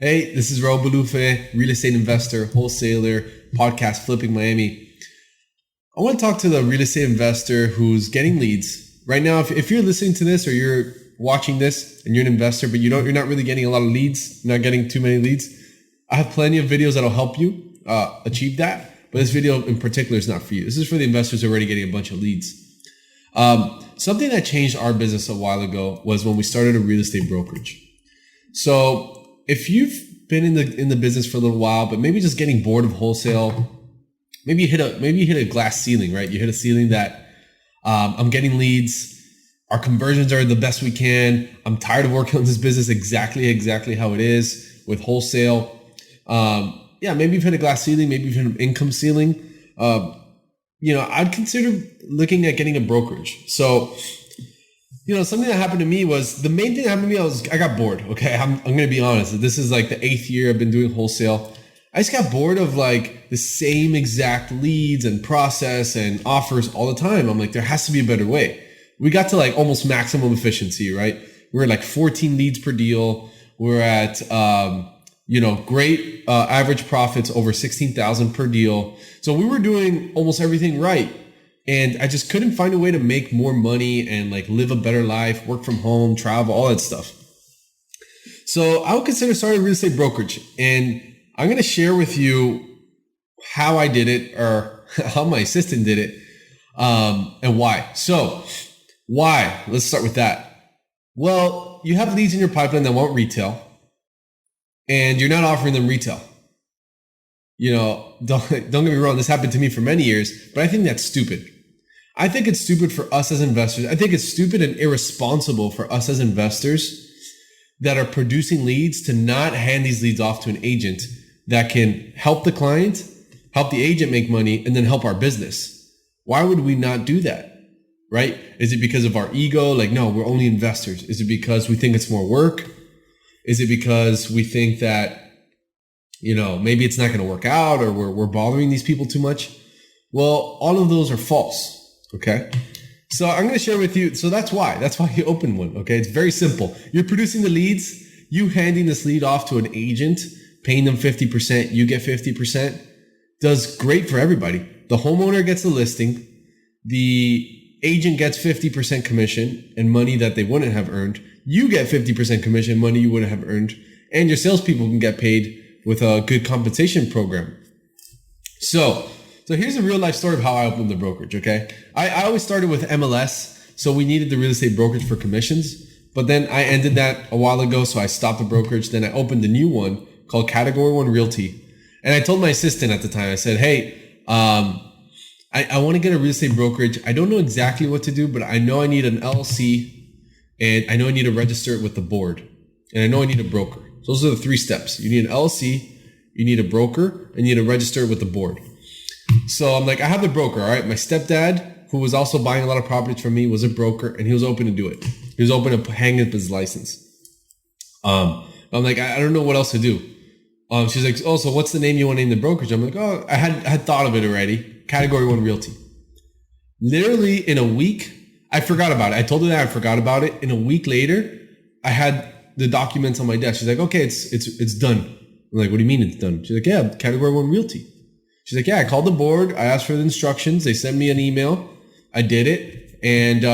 Hey, this is Raul, real estate investor, wholesaler, podcast Flipping Miami. I want to talk to the real estate investor who's getting leads. Right now, if you're listening to this or you're watching this and you're an investor, but you're not really getting a lot of leads, you're not getting too many leads, I have plenty of videos that'll help you achieve that. But this video in particular is not for you. This is for the investors who are already getting a bunch of leads. Something that changed our business a while ago was when we started a real estate brokerage. So if you've been in the business for a little while, but maybe just getting bored of wholesale, maybe you hit a glass ceiling, right? You hit a ceiling that I'm getting leads, our conversions are the best we can. I'm tired of working on this business exactly how it is with wholesale. Maybe you've hit a glass ceiling, maybe you've hit an income ceiling. I'd consider looking at getting a brokerage. So, something that happened to me was, the main thing that happened to me, I got bored. Okay. I'm going to be honest. This is like the 8th year I've been doing wholesale. I just got bored of like the same exact leads and process and offers all the time. I'm like, there has to be a better way. We got to like almost maximum efficiency, right? We're at like 14 leads per deal. We're at, great average profits over 16,000 per deal. So we were doing almost everything right. And I just couldn't find a way to make more money and like live a better life, work from home, travel, all that stuff. So I would consider starting a real estate brokerage. And I'm going to share with you how I did it, or how my assistant did it, and why. So why? Let's start with that. Well, you have leads in your pipeline that want retail, and you're not offering them retail. Don't get me wrong. This happened to me for many years, but I think that's stupid. I think it's stupid for us as investors. I think it's stupid and irresponsible for us as investors that are producing leads to not hand these leads off to an agent that can help the client, help the agent make money, and then help our business. Why would we not do that? Right? Is it because of our ego? Like, no, we're only investors. Is it because we think it's more work? Is it because we think that maybe it's not going to work out, or we're bothering these people too much? Well, all of those are false. Okay. So I'm going to share with you. So that's why you open one. Okay. It's very simple. You're producing the leads, you handing this lead off to an agent, paying them 50%, you get 50%, does great for everybody. The homeowner gets the listing, the agent gets 50% commission and money that they wouldn't have earned. You get 50% commission, money you wouldn't have earned, and your salespeople can get paid with a good compensation program. So here's a real life story of how I opened the brokerage. Okay. I always started with MLS. So we needed the real estate brokerage for commissions, but then I ended that a while ago. So I stopped the brokerage. Then I opened a new one called Category 1 Realty. And I told my assistant at the time, I said, hey, I want to get a real estate brokerage. I don't know exactly what to do, but I know I need an LLC, and I know I need to register it with the board, and I know I need a broker. So those are the 3 steps. You need an LLC, you need a broker, and you need to register it with the board. So I'm like, I have the broker. All right. My stepdad, who was also buying a lot of properties from me, was a broker, and he was open to do it. He was open to hang up his license. I'm like, I don't know what else to do. She's like, oh, so what's the name you want to name the brokerage? I'm like, oh, I had thought of it already. Category 1 Realty. Literally in a week, I forgot about it. I told her that I forgot about it. In a week later, I had the documents on my desk. She's like, okay, it's done. I'm like, what do you mean it's done? She's like, yeah, Category 1 Realty. She's like, yeah, I called the board. I asked for the instructions. They sent me an email. I did it. And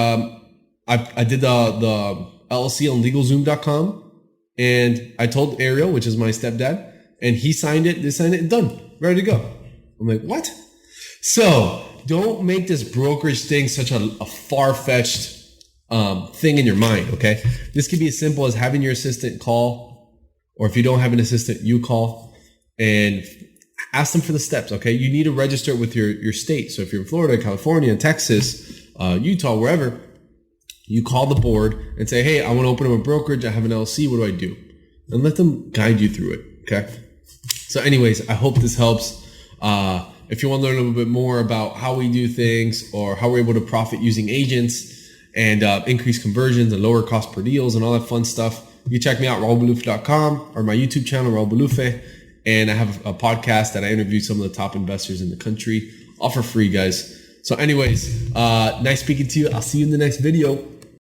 I did the LLC on LegalZoom.com. And I told Ariel, which is my stepdad, and he signed it. They signed it. Done. Ready to go. I'm like, what? So don't make this brokerage thing such a far-fetched thing in your mind, okay? This could be as simple as having your assistant call, or if you don't have an assistant, you call and ask them for the steps, okay? You need to register it with your state. So if you're in Florida, California, Texas, Utah, wherever, you call the board and say, hey, I want to open up a brokerage. I have an LLC. What do I do? And let them guide you through it, okay? So anyways, I hope this helps. If you want to learn a little bit more about how we do things, or how we're able to profit using agents and increase conversions and lower cost per deals and all that fun stuff, you check me out, raulbalufe.com, or my YouTube channel, Raul Balufe. And I have a podcast that I interview some of the top investors in the country, all for free, guys. So anyways, nice speaking to you. I'll see you in the next video.